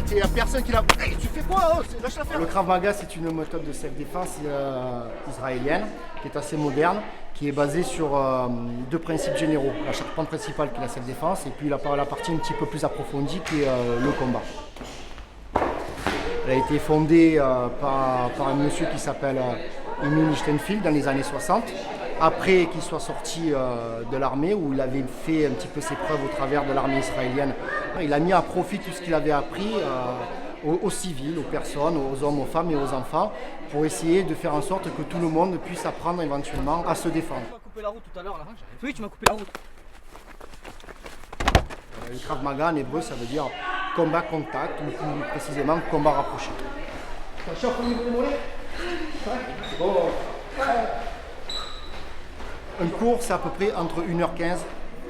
Et il n'y a personne qui l'a. Hey, tu fais quoi? Oh, lâche l'affaire. Le Krav Maga, c'est une méthode de self-défense israélienne qui est assez moderne, qui est basée sur deux principes généraux. La charpente principale qui est la self-défense et puis la partie un petit peu plus approfondie qui est le combat. Elle a été fondée par un monsieur qui s'appelle Emil Lichtenfeld dans les années 60. Après qu'il soit sorti de l'armée, où il avait fait un petit peu ses preuves au travers de l'armée israélienne, il a mis à profit tout ce qu'il avait appris aux civils, aux personnes, aux hommes, aux femmes et aux enfants, pour essayer de faire en sorte que tout le monde puisse apprendre éventuellement à se défendre. Tu m'as coupé la route tout à l'heure là. Oui, tu m'as coupé la route. Le Krav Maga en hébreu, ça veut dire combat contact, ou plus précisément combat rapproché. Ça chauffe au niveau des mollets? Bon. Un cours, c'est à peu près entre 1h15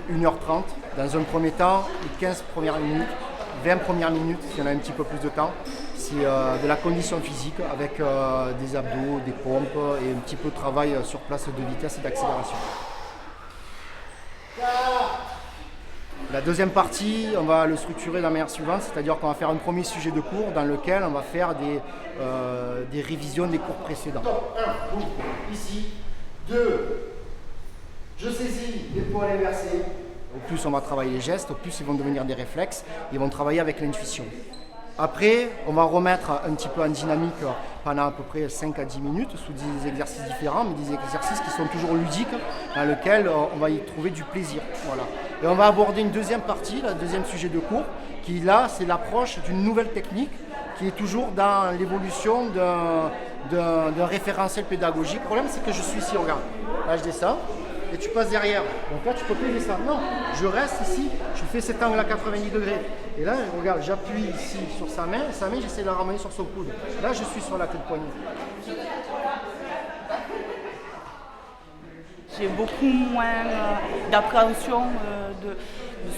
et 1h30. Dans un premier temps, les 15 premières minutes, 20 premières minutes, si on a un petit peu plus de temps. C'est de la condition physique avec des abdos, des pompes et un petit peu de travail sur place de vitesse et d'accélération. La deuxième partie, on va le structurer de la manière suivante, c'est-à-dire qu'on va faire un premier sujet de cours dans lequel on va faire des révisions des cours précédents. 1, ici, 2, je saisis l'épaule inversée. Au plus on va travailler les gestes, au plus ils vont devenir des réflexes, ils vont travailler avec l'intuition. Après, on va remettre un petit peu en dynamique pendant à peu près 5 à 10 minutes sous des exercices différents, mais des exercices qui sont toujours ludiques, dans lesquels on va y trouver du plaisir. Voilà. Et on va aborder une deuxième partie, le deuxième sujet de cours, qui là, c'est l'approche d'une nouvelle technique qui est toujours dans l'évolution d'un référentiel pédagogique. Le problème, c'est que je suis ici, regarde. Là, je descends. Et tu passes derrière. Donc là, tu peux plus descendre. Non, je reste ici, je fais cet angle à 90 degrés. Et là, regarde, j'appuie ici sur sa main, j'essaie de la ramener sur son coude. Là, je suis sur la queue de poignet. J'ai beaucoup moins d'appréhension de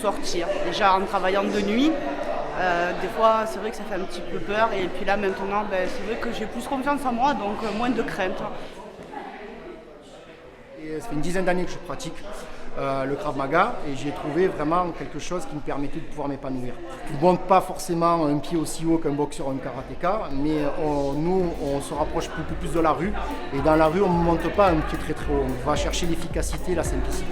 sortir. Déjà en travaillant de nuit, des fois c'est vrai que ça fait un petit peu peur. Et puis là maintenant, c'est vrai que j'ai plus confiance en moi, donc moins de crainte. Et ça fait une dizaine d'années que je pratique le Krav Maga et j'ai trouvé vraiment quelque chose qui me permettait de pouvoir m'épanouir. Je ne monte pas forcément un pied aussi haut qu'un boxeur ou un karatéka, mais nous, on se rapproche beaucoup plus de la rue. Et dans la rue, on ne monte pas un pied très très haut. On va chercher l'efficacité et la simplicité.